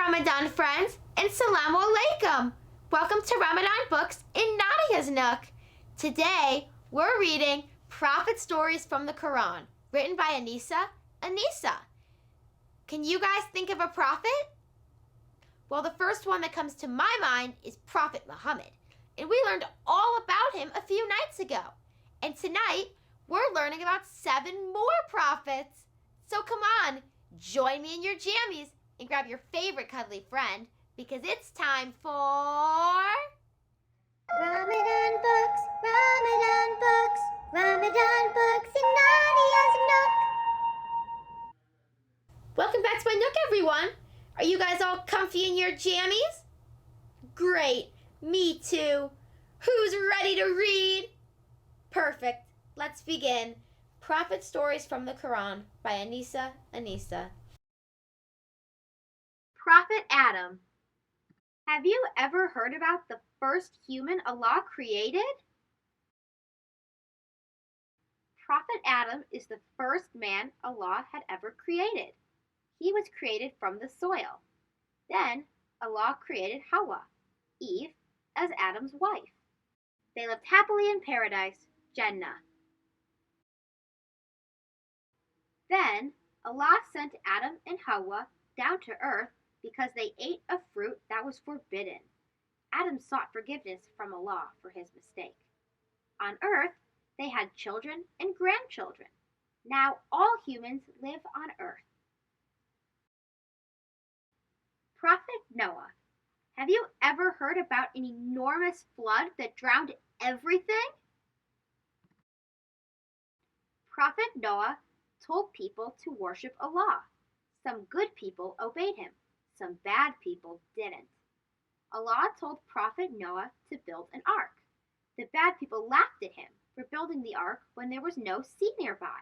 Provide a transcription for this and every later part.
Ramadan friends, and Salamu Alaikum. Welcome to Ramadan Books in Nadia's Nook. Today, we're reading Prophet Stories from the Quran, written by Anisa Anisa. Can you guys think of a prophet? Well, the first one that comes to my mind is Prophet Muhammad, and we learned all about him a few nights ago. And tonight, we're learning about 7 more prophets. So come on, join me in your jammies and grab your favorite cuddly friend, because it's time for Ramadan books, Ramadan books, Ramadan books in Nadia's Nook. Welcome back to my Nook, everyone. Are you guys all comfy in your jammies? Great, me too. Who's ready to read? Perfect. Let's begin. Prophet Stories from the Quran by Anisa Anisa. Prophet Adam. Have you ever heard about the first human Allah created? Prophet Adam is the first man Allah had ever created. He was created from the soil. Then Allah created Hawa, Eve, as Adam's wife. They lived happily in paradise, Jannah. Then Allah sent Adam and Hawa down to earth because they ate a fruit that was forbidden. Adam sought forgiveness from Allah for his mistake. On earth, they had children and grandchildren. Now all humans live on earth. Prophet Noah. Have you ever heard about an enormous flood that drowned everything? Prophet Noah told people to worship Allah. Some good people obeyed him. Some bad people didn't. Allah told Prophet Noah to build an ark. The bad people laughed at him for building the ark when there was no sea nearby.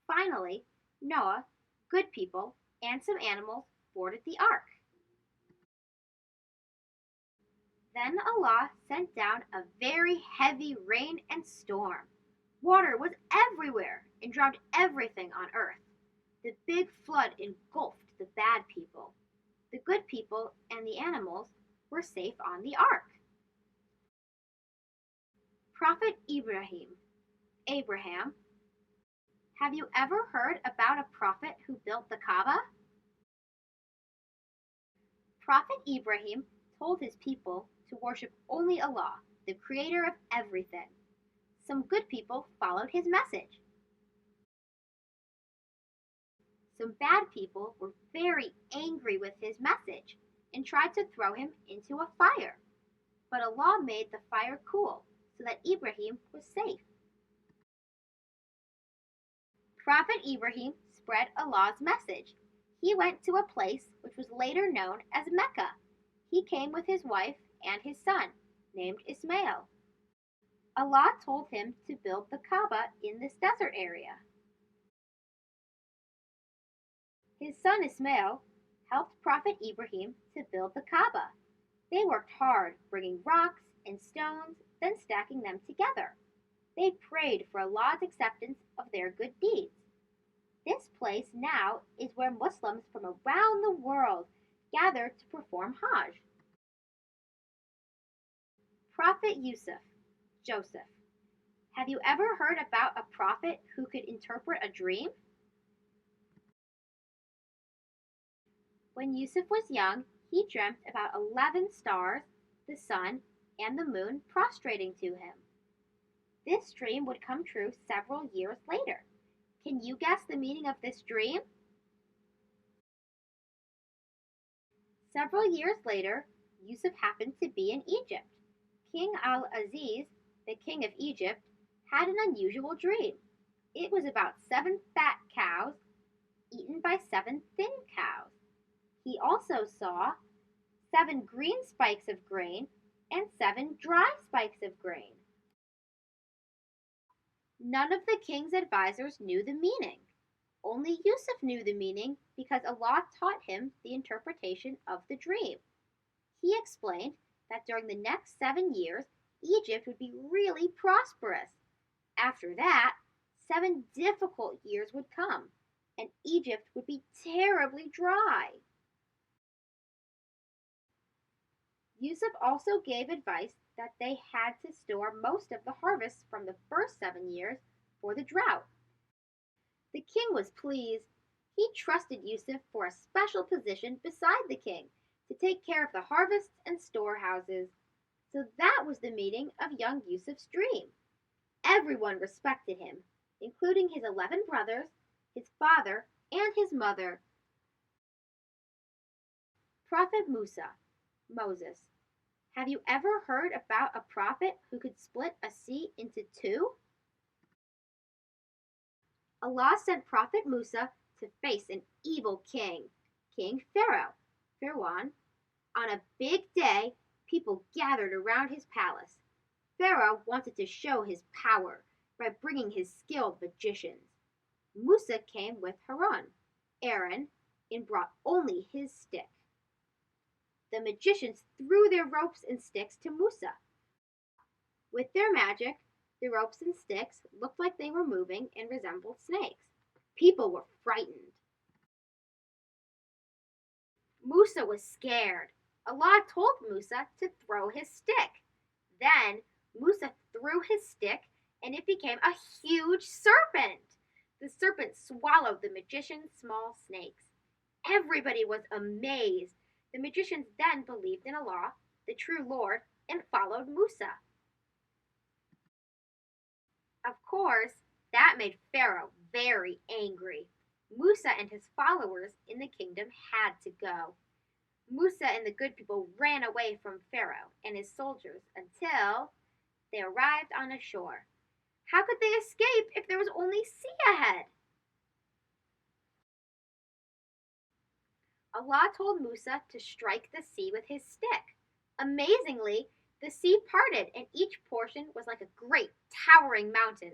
Finally, Noah, good people, and some animals boarded the ark. Then Allah sent down a very heavy rain and storm. Water was everywhere and drowned everything on earth. The big flood engulfed the bad people. The good people and the animals were safe on the ark. Prophet Ibrahim. Abraham. Have you ever heard about a prophet who built the Kaaba? Prophet Ibrahim told his people to worship only Allah, the creator of everything. Some good people followed his message. Some bad people were very angry with his message and tried to throw him into a fire. But Allah made the fire cool so that Ibrahim was safe. Prophet Ibrahim spread Allah's message. He went to a place which was later known as Mecca. He came with his wife and his son, named Ismail. Allah told him to build the Kaaba in this desert area. His son Ismail helped Prophet Ibrahim to build the Kaaba. They worked hard, bringing rocks and stones, then stacking them together. They prayed for Allah's acceptance of their good deeds. This place now is where Muslims from around the world gather to perform Hajj. Prophet Yusuf, Joseph. Have you ever heard about a prophet who could interpret a dream? When Yusuf was young, he dreamt about 11 stars, the sun, and the moon prostrating to him. This dream would come true several years later. Can you guess the meaning of this dream? Several years later, Yusuf happened to be in Egypt. King Al-Aziz, the king of Egypt, had an unusual dream. It was about 7 fat cows eaten by 7 thin cows. He also saw 7 green spikes of grain and 7 dry spikes of grain. None of the king's advisors knew the meaning. Only Yusuf knew the meaning because Allah taught him the interpretation of the dream. He explained that during the next 7 years, Egypt would be really prosperous. After that, 7 difficult years would come, and Egypt would be terribly dry. Yusuf also gave advice that they had to store most of the harvests from the first 7 years for the drought. The king was pleased. He trusted Yusuf for a special position beside the king to take care of the harvests and storehouses. So that was the meaning of young Yusuf's dream. Everyone respected him, including his 11 brothers, his father, and his mother. Prophet Musa, Moses. Have you ever heard about a prophet who could split a sea into two? Allah sent Prophet Musa to face an evil king, King Pharaoh. On a big day, people gathered around his palace. Pharaoh wanted to show his power by bringing his skilled magicians. Musa came with Aaron, and brought only his stick. The magicians threw their ropes and sticks to Musa. With their magic, the ropes and sticks looked like they were moving and resembled snakes. People were frightened. Musa was scared. Allah told Musa to throw his stick. Then Musa threw his stick and it became a huge serpent. The serpent swallowed the magician's small snakes. Everybody was amazed. The magicians then believed in Allah, the true Lord, and followed Musa. Of course, that made Pharaoh very angry. Musa and his followers in the kingdom had to go. Musa and the good people ran away from Pharaoh and his soldiers until they arrived on a shore. How could they escape if there was only sea ahead? Allah told Musa to strike the sea with his stick. Amazingly, the sea parted and each portion was like a great towering mountain.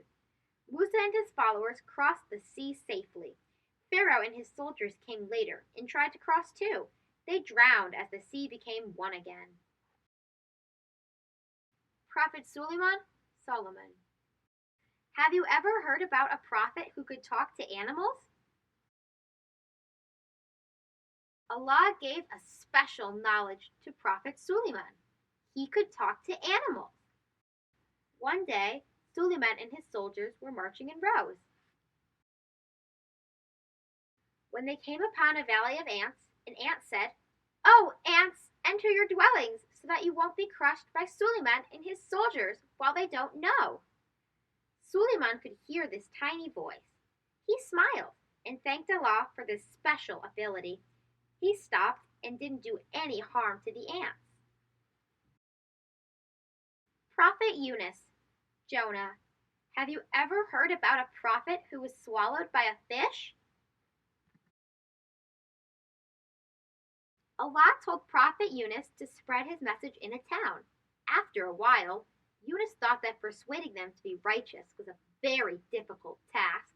Musa and his followers crossed the sea safely. Pharaoh and his soldiers came later and tried to cross too. They drowned as the sea became one again. Prophet Solomon. Have you ever heard about a prophet who could talk to animals? Allah gave a special knowledge to Prophet Sulaiman. He could talk to animals. One day, Sulaiman and his soldiers were marching in rows. When they came upon a valley of ants, an ant said, "Oh, ants, enter your dwellings so that you won't be crushed by Sulaiman and his soldiers while they don't know." Sulaiman could hear this tiny voice. He smiled and thanked Allah for this special ability. He stopped and didn't do any harm to the ants. Prophet Yunus, Jonah. Have you ever heard about a prophet who was swallowed by a fish? Allah told Prophet Yunus to spread his message in a town. After a while, Yunus thought that persuading them to be righteous was a very difficult task.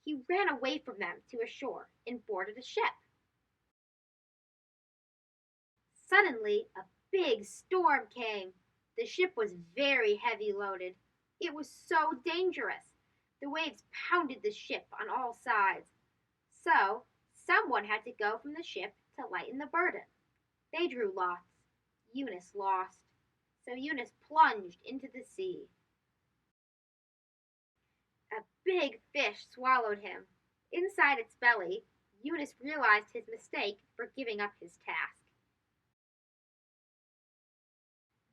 He ran away from them to a shore and boarded a ship. Suddenly, a big storm came. The ship was very heavy loaded. It was so dangerous. The waves pounded the ship on all sides. So, someone had to go from the ship to lighten the burden. They drew lots. Yunus lost. So Yunus plunged into the sea. A big fish swallowed him. Inside its belly, Yunus realized his mistake for giving up his task.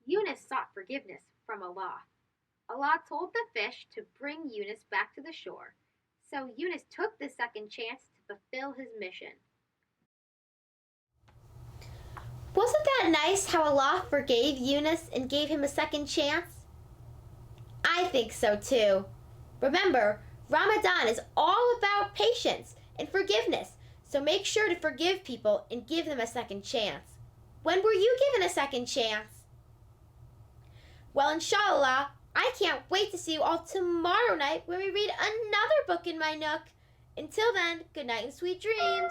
Yunus sought forgiveness from Allah. Allah told the fish to bring Yunus back to the shore. So Yunus took the second chance to fulfill his mission. Wasn't that nice how Allah forgave Yunus and gave him a second chance? I think so too. Remember, Ramadan is all about patience and forgiveness, so make sure to forgive people and give them a second chance. When were you given a second chance? Well, inshallah, I can't wait to see you all tomorrow night when we read another book in my Nook. Until then, good night and sweet dreams.